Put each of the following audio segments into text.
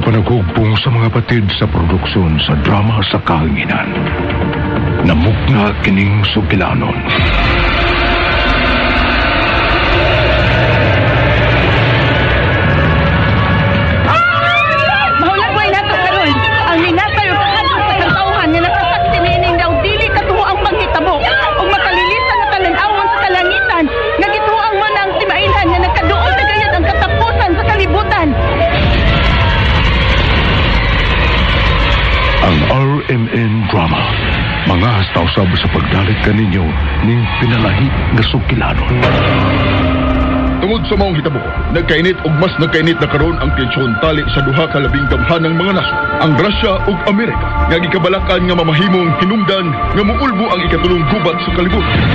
Sa panagugpong sa mga batid sa produksyon sa drama sa kahanginan, namugna kining sugilanon. RMN Drama, mga hastausab sa pagdalit kaninyo ning pinalahi nga sukilanon. Tungod sa maong hitabo, nagkainit ug mas nagkainit na karon ang tensyon tali sa duha ka labing gamhanang mga nasod, ang Russia ug Amerika, nga gikabalakan nga mamahimong hinungdan nga muulbo ang ikatulong gubat sa kalibutan.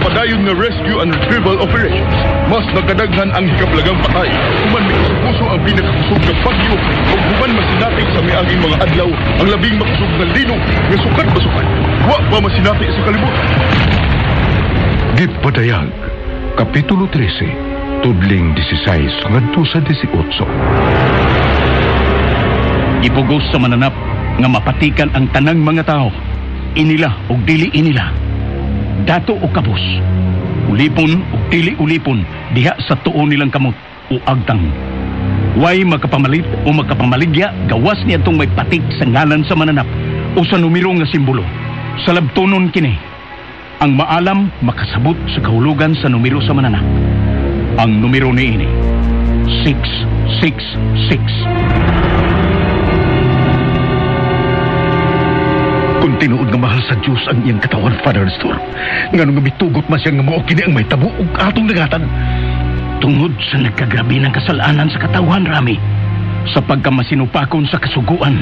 Padayon nga rescue and retrieval operations, mas nagkadaghan ang hikaplagang patay. Human may kusog-puso ang pinakakusog na bagyo o human masinati sa miaging mga adlaw ang labing makusog na lino nga sukat-basukan. Wa pa masinati sa kalibutan. Gipadayag, Kapitulo 13, Tudling 16 ngadto sa 18. Ipugos sa mananap nga mapatikan ang tanang mga tao, inila o dili inila, dato o kabus, ulipon o dili ulipon, diha sa tuon nilang kamot o agtang. Way makapamalit o makapamaligya, gawas niya itong may patik sa ngalan sa mananap o sa numero nga simbolo. Sa labtonon kini, ang maalam makasabot sa kahulugan sa numero sa mananap. Ang numero ni ini, 666. Kung tinuod nga mahal sa Diyos ang iyang katawan, Father Nestor, nga nung bitugot mas yang nga mao kini ang may tabo ug atong nagatan. Tungod sa nagkagrabi ng kasalanan sa katawan, Rami, sa pagkamasinupakon sa kasuguan,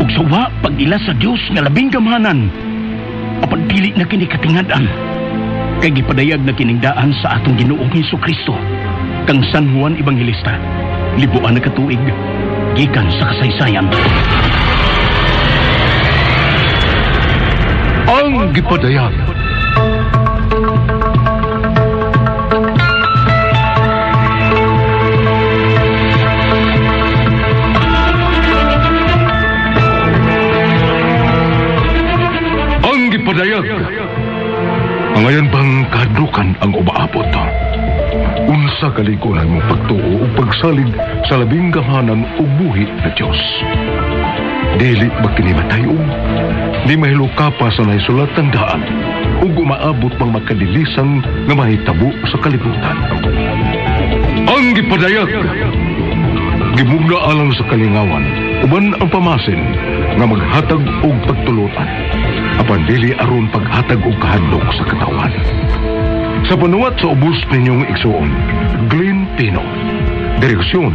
ug sawa pag-ila sa Diyos nga labing gamhanan, apan dili na kini katingadan, kay gipadayag na kiningdaan sa atong Ginoong Hesukristo, kang San Juan Evangelista, libuan na katuig, gikan sa kasaysayan. Ang gipadayag. Ang gipadayag. Ngayon bang kadukan ang umaabot? Unsa kalikunan mo pagtuo o pagsalig sa labing gamhanan o buhi na Diyos? Dili ba kinimatayong? Di mahiluka pa sa naisulat ng daan o gumaabot pang magkadilisang na mahitabo sa kalibutan. Ang gipadayag! Gimugna alang sa kalingawan, uban ang pamasin nga maghatag og pagtulutan, apan dili aron paghatag og kahadlok sa katawan. Sa panuwat sa ubos ninyong igsuon, Glenn Pino. Direksyon,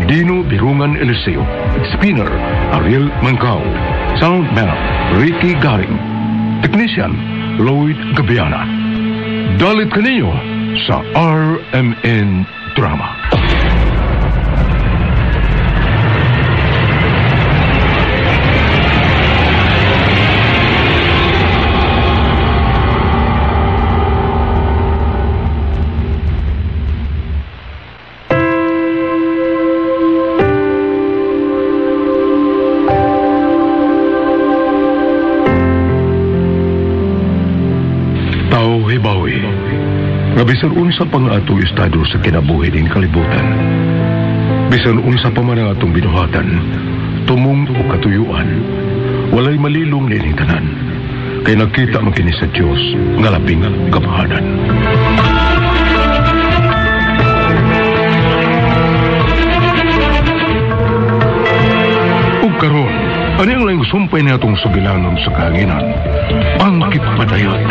Dino Birungan Eliseo. Spinner, Ariel Mancao. Soundman, Ricky Garing. Technician, Lloyd Gabiana. Dalit kaninyo sa RMN Drama. Bawi, nga bisan unsa pang ato estado sa kinabuhi ning kalibutan. Bisan unsa pa man ang atong binuhatan, tumong o katuyuan, walay malilong ni ining tanan, kay nakita man kini sa Dios nga labing gamhanan. Ug karon, ani ang lang sumpay na itong sugilanon sa kahanginan, ang gipadayag.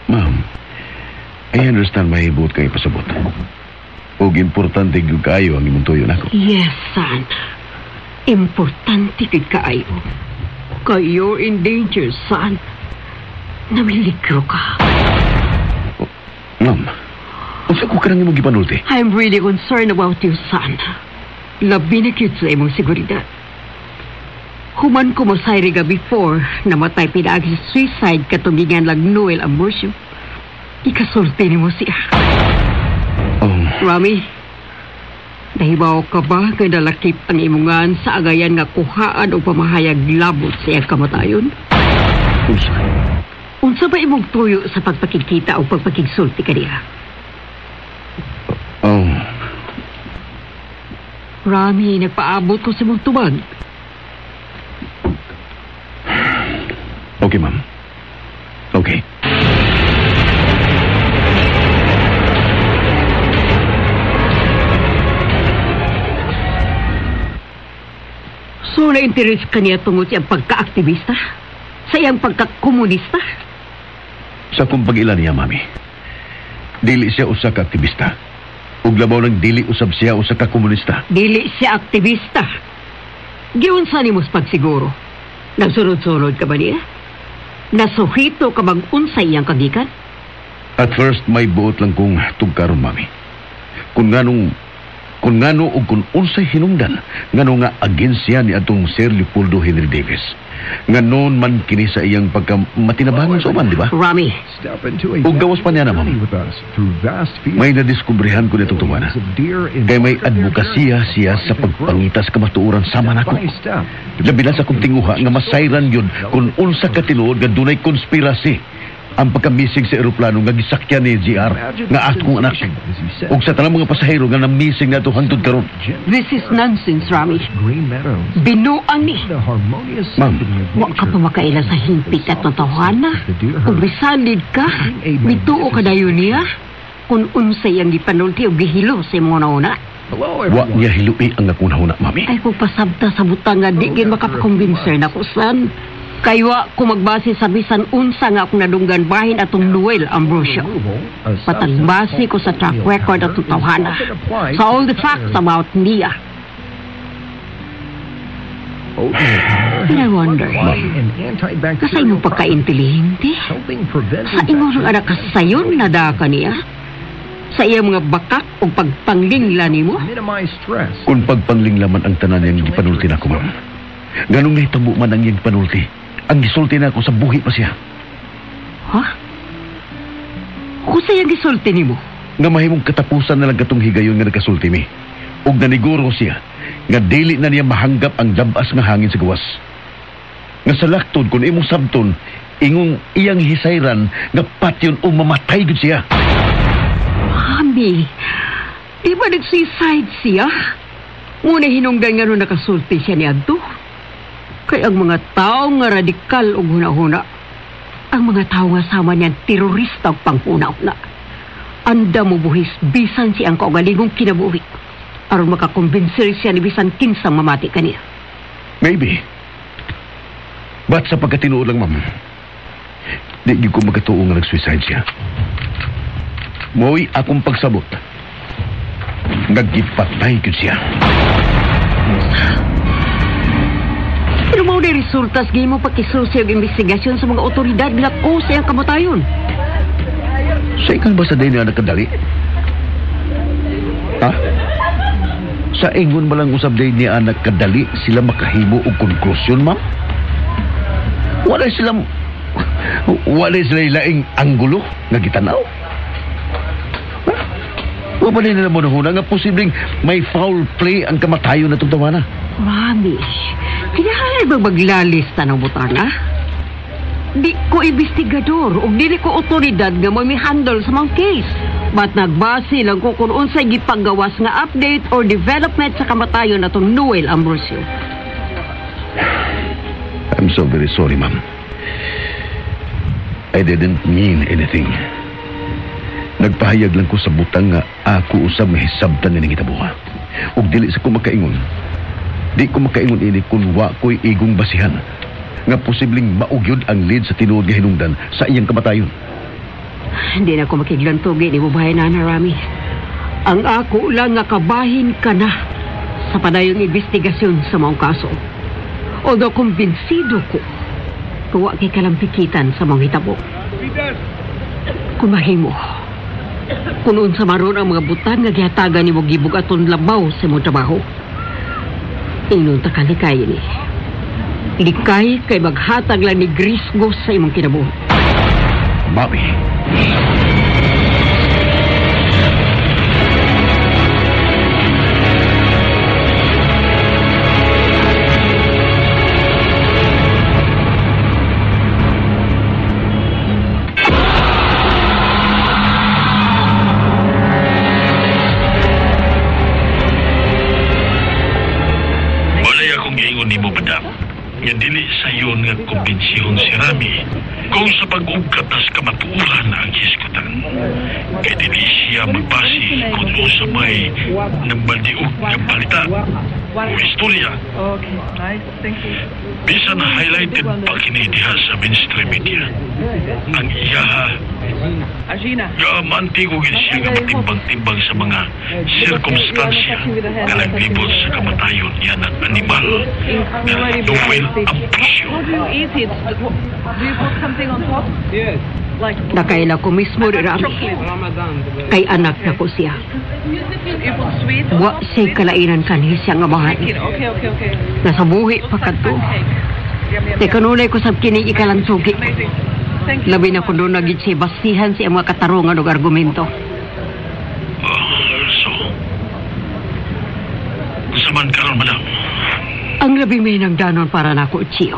Ma'am, I understand mahibot kayo pasabot. Ug importante gyud kaayo ang imong tuyo nako. Yes, son. Importante kay kaayo. Kayo in danger, son. Namiligro ka. Ma'am, unsa ko kanang imong gipanulti? I'm really concerned about your son. Labi na cute sa imong seguridad. Human ko masayri ka before, namatay pinaagi sa suicide katugingan lang Noel Ambrosio. Ikasulti ni mo siya. Oh, Rami, nahibaw ka ba nga nalakip ang imungan sa agayan nga kuhaan o pamahayag labot sa iyang kamatayon? unsa? Unsa ba imong tuyo sa pagpakikita o pagpakigsulti kaniya? Oh, Rami, nagpaabot ko sa mong tubag. okay, ma'am. Okay. So, na-interest ka niya tungod sa iyang pagka-aktivista? Sa iyang pagka-komunista? Sa kung pag-ilan niya, mami. Dili siya usa ka aktivista. Ug labaw lang dili usab siya usa ka komunista. Dili siya aktivista. Giunsa ni mos pagsiguro? Nagsunod-sunod ka ba niya? Nasuhito ka bang unsay iyang kagikan? At first, may buot lang kong tugkaron, mami. Kung ngano o kung unsay hinungdan, ngano nga agensya ni atong Sir Leopoldo Henry Davis. Nganon man kini sa iyang pagka-matinabangan sa uman, di ba? Rami, O gawas pa niya na, ma'am. May nadiskubrihan ko nitong tumana. Kaya may advokasya siya sa pagpangitas kamatuoran sama nako. Labi na sa kong tinguha nga masayran yun kung unsa ka tinuod nga dunay konspirasi ang pagkamising sa eroplano nga gisakyan ni GR nga akong anak. Ug sa tanang mga pasahero nga namising na ito hangtod karon. this is nonsense, Rami. Binuang ni. Ma'am, Wa ka pa makaila sa himpit at natawhana. Kung bisalid ka, bituo ka dayon niya. Kung unsay ang gipanulti o gihilo sa imong nauna. wa niya hilui ang nakunahuna, mami. Ay, kung pasabta sa butang nga di gin makapakumbinser na kusan. Kaywa kung magbase sa bisan unsa nga akong nadunggan bahin atong Noel Ambrosio. Patagbase ko sa track record at tutawhana. Sa all the facts about Nia. And I wonder, kasa imong pagka-intelihente? Sa imong anak kasayon na da ka niya? Sa iya mga bakak o pagpanglingla ni mo? Kung pagpanglinglaman ang tanan niyang gipanulti na ko, ma'am. Ganong nahitabo man ang iyang panulti. Ang gisulti na ako sa buhi pa siya. Ha? Kung sa iyang gisulti ni mo? Nga mahimong katapusan na lang katong higayon nga nagkasulti mi. Ug naniguro siya nga dili na niya mahanggap ang dabas nga hangin sa gawas. Nga sa laktod kung imong sabton, ingong iyang hisayran nga patyon o mamatay gud siya. Mami, di ba nag-suicide siya? Muna hinunggan nga nung nakasulti siya ni Adto. Kaya ang mga tao nga radikal o huna-huna, ang mga tao nga sama niyan terorista o panghuna-huna. Anda mo buhis, bisan siyang kaugalingong kinabuhi. Aron makakumbinser siya ni bisan kinsang mamati kaniya. Maybe. But sa pagkatinuod lang, ma'am, di ko magkatuo nga nag-suicide siya. Mo'y akong pagsabot. Nagipatay ko siya. Pero mo na resultas ngayon mo pagkisusi ang investigasyon sa mga otoridad na ko sa iyang kamatayon. Sa ikan ba sa day niya nakadali? Ha? Sa ingon ba lang usab day niya nakadali sila makahimo og konklusyon, ma'am? Wala sila laing anggulo nga gitanaw. Wa ba nila mo nahuna nga posibleng may foul play ang kamatayon na itong tawana? Mami, kinahalay ba maglalista ng butana? Di ko investigador o dili ko otoridad nga may handle sa mga case. But nagbase lang ko kung unsay gipagawas nga update or development sa kamatayon na itong Noel Ambrosio. I'm so very sorry, ma'am. I didn't mean anything. Nagpahayag lang ko sa butang nga ako usab nga hisabtan ni gitabuha. Ug dili sa ko makaingon. Di ko makaingon ini kung wa ko'y igong basihan nga posibleng maugyod ang lead sa tinuod nga hinungdan sa iyang kamatayon. Hindi na ko makiglantugi ni bubahay na Rami. Ang ako lang nga kabahin ka na sa padayong investigasyon sa mga kaso. Although kumbinsido ko, kuwa kay kalampikitan sa mga hitabo. Kung mahimo, kung unsa maron ang mga butang nga gihatagan nimo gibug aton labaw sa imong trabaho. Ingnon ta kalikay ni. Likay kay maghatag lang ni Grisgo sa imong kinabuhi. Mami. Walay akong giingon nimo, madam. Nga dili sayon nga kumbensyon si Rami kung sa pag-ugkatas kamatuuran ang hisgutan. Kay dili siya magbasi kung sa may nambaliog nga balita o istorya. Okay, nice. Thank you. Bisan na highlighted pa kini diha sa mainstream media. Ang iyaha Agina. nga mantigugin siya nga matimbang-timbang sa mga sirkumstansya nga naglibot sa kamatayon niya ng animal na duwil ang presyo. How do you eat it? Do you put something on top? Yes. Like Nakaila ko mismo ni Rami. Kay anak na ko siya. you put sweet? Wa siya'y kalainan kanhi siya nga mahal. Okay. Nasa buhi pa kadto. Yum. Te kanunay ko sab kini ikalang sugi. Amazing. Thank you. Labi na kuno nagit siya basihan siya mga katarungan ug argumento. So, saman karon, madam. Ang labi may nagdanon para nako Chiyo.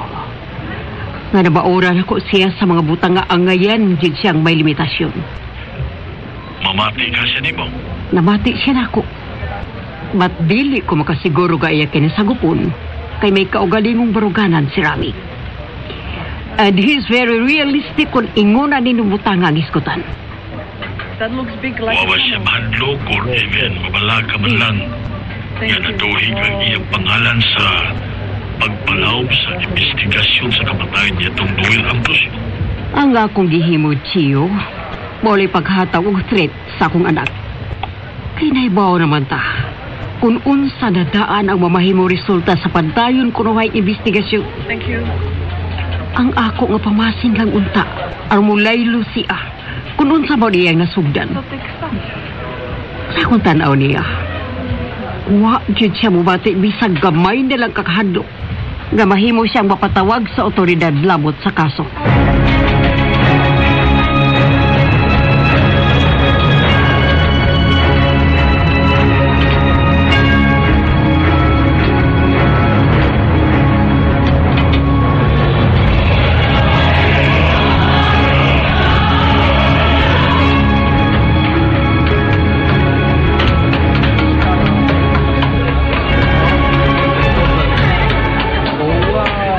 Nga nabaoran ako siya sa mga butang nga angayan jud siyang may limitasyon. Mamati ka siya nimo. Namati siya nako. Mat dili ko makasiguro ga iya kini sagupon kay may kaugalingong baruganan si Rami. And he's very realistic kung inguna ni butang ang iskutan. That looks big like Wawa siya mahadlok or even mabalaka man lang. Thank Nga you. natuhig ang iyang pangalan sa pagpalawb sa investigasyon sa kamatayan niya itong duwil ang presyo. Ang akong gihimo Chiyo, mo'y paghataw og threat sa akong anak. Kay naibaw naman ta. Kung unsa na daan ang mamahimo resulta sa pantayon kunuhay investigasyon. Thank you. Ang ako nga pamasin lang unta, armulaylo siya. Kung unsa ba niyang nasugdan. So take some. Sa akong tanaw niya, wa jud siya mubati bisag gamay nilang kakahadlok nga mahimo siyang mapatawag sa otoridad labot sa kaso.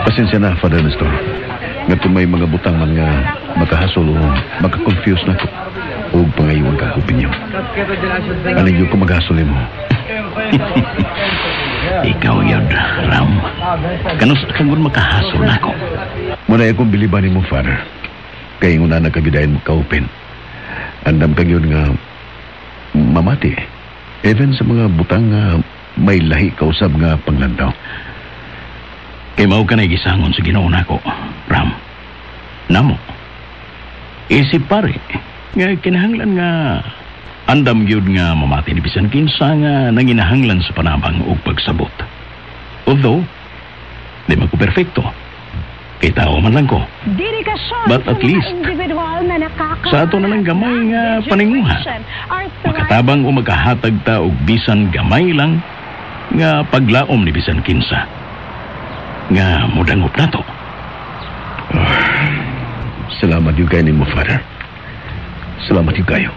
Pasensya na, Father Nestor. Nga may mga butang man nga makahasol o makakonfuse na ko. O pangayiwan ka opinyon. Alin yun kung maghasol mo. Ikaw yun, Ram. Kanus kang makahasol na ako. Muna akong bilibanin mo, Father. Kaya yung una nagkabidayan mo ka-open. Andam kang yun nga mamati. Even sa mga butang nga may lahi kausab nga panglandaw. Kay mao ka na gisangon sa Ginoo nako, Ram. Namo. Isip pare, nga kinahanglan nga andam gyud nga mamati ni bisan kinsa nga nanginahanglan sa panabang ug pagsabot. Although di man ko perfecto. Kay tao man lang ko. But at least sa ato na lang gamay nga paninguha. Makatabang o makahatag ta og bisan gamay lang nga paglaom ni bisan kinsa. Nga mudangop na to. Salamat yung kayo mo, Father. Salamat yung kayo.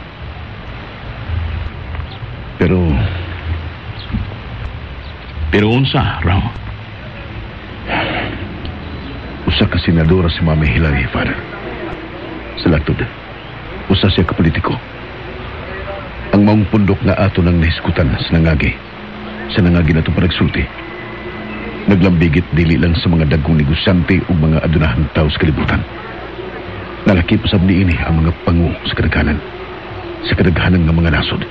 Pero unsa, Ram? Usa ka senadora si Mami Hilary, Father. Sa latod, usa siya ka politiko. Ang maong pundok nga ato ng nahiskutan sa nangagi na itong panagsulti. Naglambigit dili lang sa mga dagkong negosyante o mga adunahang tao sa kalibutan. Nalaki pasab ni ini ang mga pangu sa kadaghanan ng mga nasod,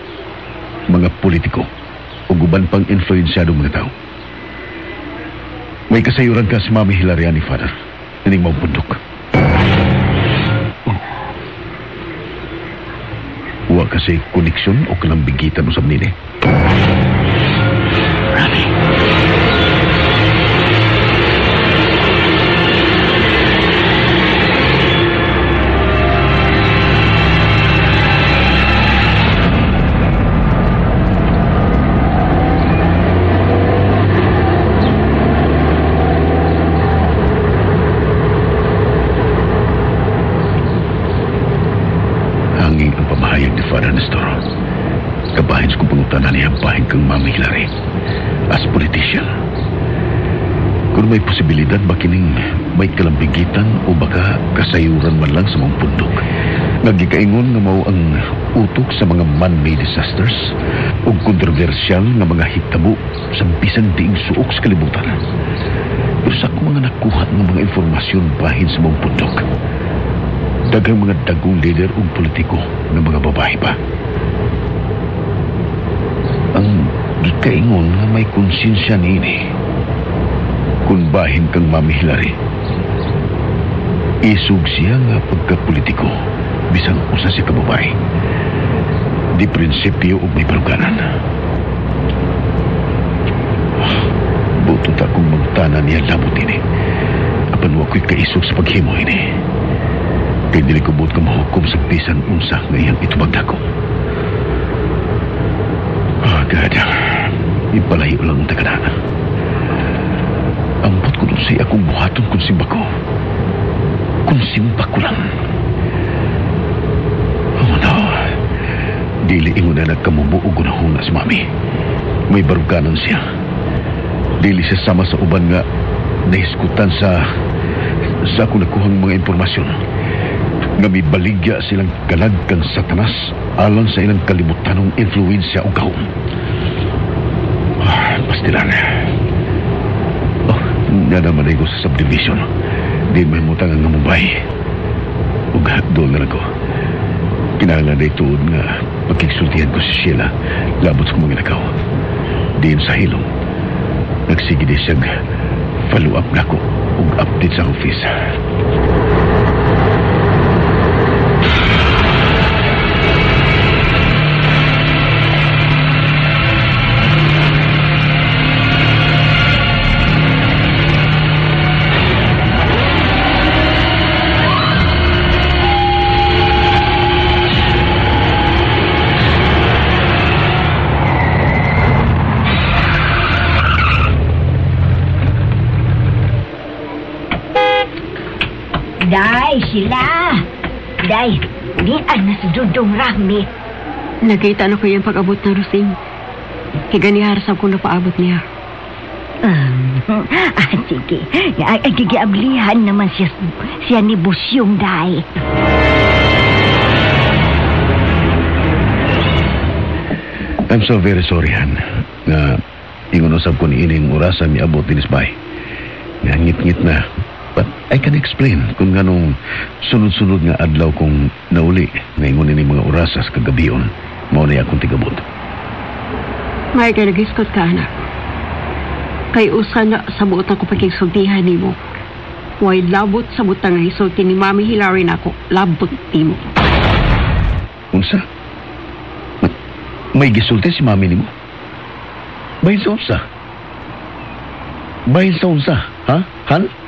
mga politiko o guban pang influensyadong mga tao. May kasayuran ka si Mami Hilariani, Father, nining maong pundok. kasi koneksyon o kalambigitan usab nini. Rami. Hanging ang pamahayag ni Father Nestor. Kabahin ko pangutanan niya bahin kang Mami Hilary. As politician, kung may posibilidad ba kining may kalambigitan o baka kasayuran man lang sa mga pundok, nagikaingon nga mao ang utok sa mga man-made disasters o kontrobersyal nga mga hitabo sa bisan diing suok sa kalibutan. Pero sa akong mga nakuha ng mga informasyon bahin sa mga pundok, daghang mga dagong leader o politiko ng mga babae pa. Ang gikaingon nga may konsensya niini. Kung bahin kang Mami Hilary, isug siya nga pagkapolitiko bisang usa si kababae. Di prinsipyo o may paruganan. Butot akong magtanan niya labot ini. Apan wa ko'y kaisog sa paghimo ini. Kaya dili ko buot ka mahukom sa bisan unsa ngayang itubag dako. God, ipalayo lang ang tagadaan. Ambot ko dun siya akong buhaton kung simba ko. Kung simba ko lang. Oh no. Dili ingon na nagkamubuog na huna si Mami. May baruganan siya. Dili siya sama sa uban nga nahiskutan sa akong nakuhang mga impormasyon. Nga may baligya silang kalag kang satanas alang sa ilang kalibutanong influensya o kahong. Pastilan. Oh, nga naman ay ko sa subdivision. Di may mutang ang Mumbai. Ug doon na ako. Kinahanglan na ituod nga pagkiksultihan ko si Sheila labot sa mga nakaw. Diin sa hilong. Nagsige di siyang follow up na ako ug update sa office. Day, sila. Day, diyan na si Dudong Rami. Nakita na ko yung pag-abot na Rosing. Kiganiharasan ko na paabot niya. Sige. Gigiablihan naman siya ni Busyong, Day. I'm so very sorry, Han. Nga, ingunusap ko ni ining orasan ni abot din isbay. Nga ngit-ngit na. But I can explain kung ganong sunod-sunod nga adlaw kong nauli ngayon ni mga orasas kagabion. Mao na akong tigabot. May ka nagiskot ka, anak. Kay usa na sa buot ako pagkisultihan ni mo. Way labot sa butang nga isulti ni Mami Hilary na ako. Labot ni mo. Unsa? May gisulti si Mami ni mo? Bahin sa unsa? Bahin sa unsa? Ha? Han?